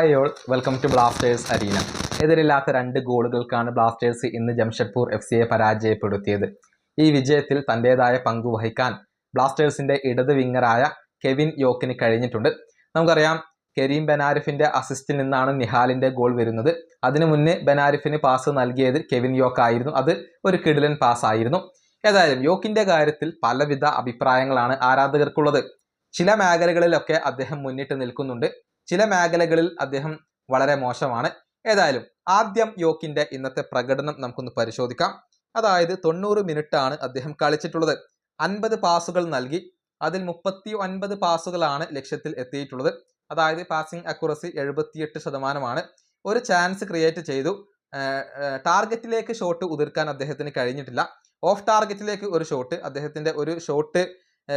Hi all, welcome to Blasters arena. എതിരില്ലാത്ത 2 ഗോളുകൾക്കാണ് Blasters ഇന്ന് ജംഷഡ്പൂർ FC പരാജയപ്പെടുത്തിയത്. ഈ വിജയത്തിൽ തൻ്റെതായ പങ്കു വഹിക്കാൻ ബ്ലാസ്റ്റേഴ്സിന്റെ ഇടത് വിങ്ങറായ കെവിൻ യോക്കിന് കഴിഞ്ഞിട്ടുണ്ട്. നമുക്കറിയാം, കരീം ബെനാരിഫിന്റെ അസിസ്റ്റിൽ നിന്നാണ് നിഹാലിന്റെ ഗോൾ വരുന്നത്. അതിനു മുന്നേ ബെനാരിഫിന് പാസ് നൽകിയത് കെവിൻ യോക്ക് ആയിരുന്നു. അത് ഒരു കിടിലൻ പാസ് ആയിരുന്നു. ഏതായാലും യോക്കിന്റെ കാര്യത്തിൽ പലവിധ അഭിപ്രായങ്ങളാണ് ആരാധകർക്കുള്ളത്. ചില മേഖലകളിലൊക്കെ അദ്ദേഹം മുന്നിട്ട് നിൽക്കുന്നുണ്ട്, ചില മേഖലകളിൽ അദ്ദേഹം വളരെ മോശമാണ്. ഏതായാലും ആദ്യം യോക്കിന്റെ ഇന്നത്തെ പ്രകടനം നമുക്കൊന്ന് പരിശോധിക്കാം. അതായത് 90 മിനിറ്റ് ആണ് അദ്ദേഹം കളിച്ചിട്ടുള്ളത്. 50 പാസുകൾ നൽകി, അതിൽ 39 പാസുകളാണ് ലക്ഷ്യത്തിൽ എത്തിയിട്ടുള്ളത്. അതായത് പാസിംഗ് അക്യുറസി 78%. ഒരു ചാൻസ് ക്രിയേറ്റ് ചെയ്തു, ടാർഗറ്റിലേക്ക് ഷോട്ട് ഉതിർക്കാൻ അദ്ദേഹത്തിന് കഴിഞ്ഞിട്ടില്ല. ഓഫ് ടാർഗറ്റിലേക്ക് ഒരു ഷോട്ട്, അദ്ദേഹത്തിന്റെ ഒരു ഷോട്ട്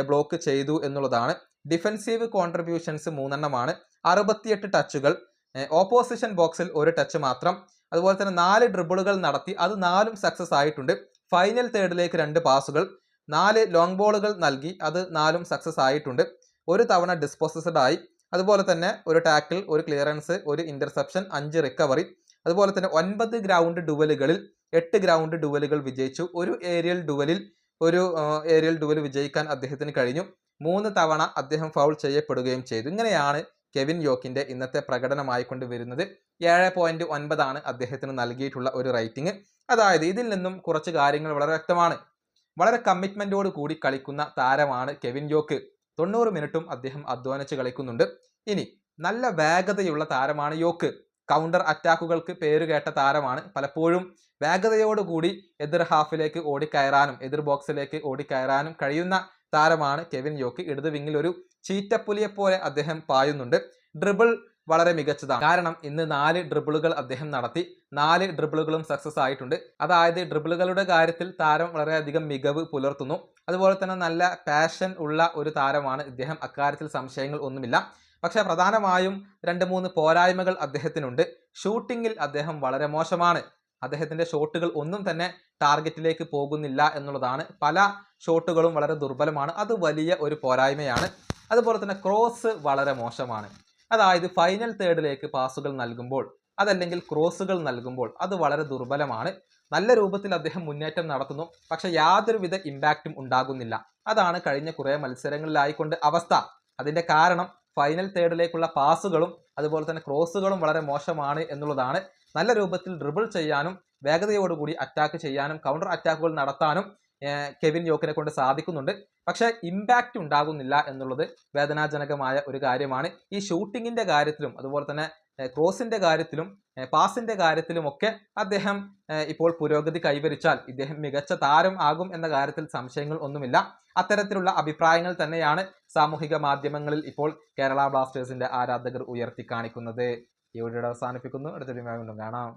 ബ്ലോക്ക് ചെയ്തു എന്നുള്ളതാണ്. ഡിഫൻസീവ് കോൺട്രിബ്യൂഷൻസ് 3 68 ടച്ചുകൾ, ഓപ്പോസിഷൻ ബോക്സിൽ ഒരു ടച്ച് മാത്രം. അതുപോലെ തന്നെ 4 ഡ്രിബിളുകൾ നടത്തി, അത് 4ഉം സക്സസ് ആയിട്ടുണ്ട്. ഫൈനൽ തേർഡിലേക്ക് 2 പാസുകൾ, 4 ലോങ് ബോളുകൾ നൽകി, അത് 4ഉം സക്സസ് ആയിട്ടുണ്ട്. ഒരു തവണ ഡിസ്പോസസ്ഡ് ആയി. അതുപോലെ തന്നെ ഒരു ടാക്കിൾ, ഒരു ക്ലിയറൻസ്, ഒരു ഇന്റർസെപ്ഷൻ, 5 റിക്കവറി. അതുപോലെ തന്നെ 9 ഗ്രൗണ്ട് ഡുവലുകളിൽ 8 ഗ്രൗണ്ട് ഡുവലുകൾ വിജയിച്ചു. ഒരു ഏരിയൽ ഡുവൽ വിജയിക്കാൻ അദ്ദേഹത്തിന് കഴിഞ്ഞു. 3 തവണ അദ്ദേഹം ഫൗൾ ചെയ്യപ്പെടുകയും ചെയ്തു. ഇങ്ങനെയാണ് കെവിൻ യോക്കിന്റെ ഇന്നത്തെ പ്രകടനമായിക്കൊണ്ട് വരുന്നത്. 7.9 ആണ് അദ്ദേഹത്തിന് നൽകിയിട്ടുള്ള ഒരു റേറ്റിംഗ്. അതായത് ഇതിൽ നിന്നും കുറച്ച് കാര്യങ്ങൾ വളരെ വ്യക്തമാണ്. വളരെ കമ്മിറ്റ്മെന്റോട് കൂടി കളിക്കുന്ന താരമാണ് കെവിൻ യോക്ക്. 90 മിനിറ്റും അദ്ദേഹം അധ്വാനിച്ച് കളിക്കുന്നുണ്ട്. ഇനി നല്ല വേഗതയുള്ള താരമാണ് യോക്ക്. കൗണ്ടർ അറ്റാക്കുകൾക്ക് പേരുകേട്ട താരമാണ്. പലപ്പോഴും വേഗതയോടുകൂടി എതിർ ഹാഫിലേക്ക് ഓടിക്കയറാനും എതിർ ബോക്സിലേക്ക് ഓടിക്കയറാനും കഴിയുന്ന താരമാണ് കെവിൻ യോക്ക്. ഇടത് വിങ്ങിൽ ഒരു ചീറ്റപ്പുലിയെ പോലെ അദ്ദേഹം പായുന്നുണ്ട്. ഡ്രിബിൾ വളരെ മികച്ചതാണ്. കാരണം ഇന്ന് 4 ഡ്രിബിളുകൾ അദ്ദേഹം നടത്തി, 4 ഡ്രിബിളുകളും സക്സസ് ആയിട്ടുണ്ട്. അതായത് ഡ്രിബിളുകളുടെ കാര്യത്തിൽ താരം വളരെയധികം മികവ് പുലർത്തുന്നു. അതുപോലെ തന്നെ നല്ല പാഷൻ ഉള്ള ഒരു താരമാണ് ഇദ്ദേഹം. അക്കാര്യത്തിൽ സംശയങ്ങൾ ഒന്നുമില്ല. പക്ഷേ പ്രധാനമായും 2-3 പോരായ്മകൾ അദ്ദേഹത്തിനുണ്ട്. ഷൂട്ടിങ്ങിൽ അദ്ദേഹം വളരെ മോശമാണ്. അദ്ദേഹത്തിന്റെ ഷോട്ടുകൾ ഒന്നും തന്നെ ടാർഗറ്റിലേക്ക് പോകുന്നില്ല എന്നുള്ളതാണ്. പല ഷോട്ടുകളും വളരെ ദുർബലമാണ്. അത് വലിയ ഒരു പോരായ്മയാണ്. അതുപോലെ തന്നെ ക്രോസ് വളരെ മോശമാണ്. അതായത് ഫൈനൽ തേർഡിലേക്ക് പാസുകൾ നൽകുമ്പോൾ, അതല്ലെങ്കിൽ ക്രോസുകൾ നൽകുമ്പോൾ അത് വളരെ ദുർബലമാണ്. നല്ല രൂപത്തിൽ അദ്ദേഹം മുന്നേറ്റം നടത്തുന്നു, പക്ഷെ യാതൊരുവിധ ഇമ്പാക്റ്റും ഉണ്ടാകുന്നില്ല. അതാണ് കഴിഞ്ഞ കുറേ മത്സരങ്ങളിലായിക്കൊണ്ട് അവസ്ഥ. അതിന്റെ കാരണം ഫൈനൽ തേർഡിലേക്കുള്ള പാസുകളും അതുപോലെ തന്നെ ക്രോസുകളും വളരെ മോശമാണ് എന്നുള്ളതാണ്. നല്ല രൂപത്തിൽ ഡ്രിബിൾ ചെയ്യാനും വേഗതയോടുകൂടി അറ്റാക്ക് ചെയ്യാനും കൗണ്ടർ അറ്റാക്കുകൾ നടത്താനും കെവിൻ യോക്കിനെ കൊണ്ട് സാധിക്കുന്നുണ്ട്. പക്ഷേ ഇമ്പാക്റ്റ് ഉണ്ടാകുന്നില്ല എന്നുള്ളത് വേദനാജനകമായ ഒരു കാര്യമാണ്. ഈ ഷൂട്ടിങ്ങിന്റെ കാര്യത്തിലും അതുപോലെ തന്നെ ക്രോസിന്റെ കാര്യത്തിലും പാസിന്റെ കാര്യത്തിലുമൊക്കെ അദ്ദേഹം ഇപ്പോൾ പുരോഗതി കൈവരിച്ചാൽ ഇദ്ദേഹം മികച്ച താരം ആകും എന്ന കാര്യത്തിൽ സംശയങ്ങൾ ഒന്നുമില്ല. അത്തരത്തിലുള്ള അഭിപ്രായങ്ങൾ തന്നെയാണ് സാമൂഹിക മാധ്യമങ്ങളിൽ ഇപ്പോൾ കേരള ബ്ലാസ്റ്റേഴ്സിന്റെ ആരാധകർ ഉയർത്തി കാണിക്കുന്നത്. ഈ വീഡിയോ അവസാനിപ്പിക്കുന്നു. അടുത്ത വീഡിയോയിൽ കാണാം.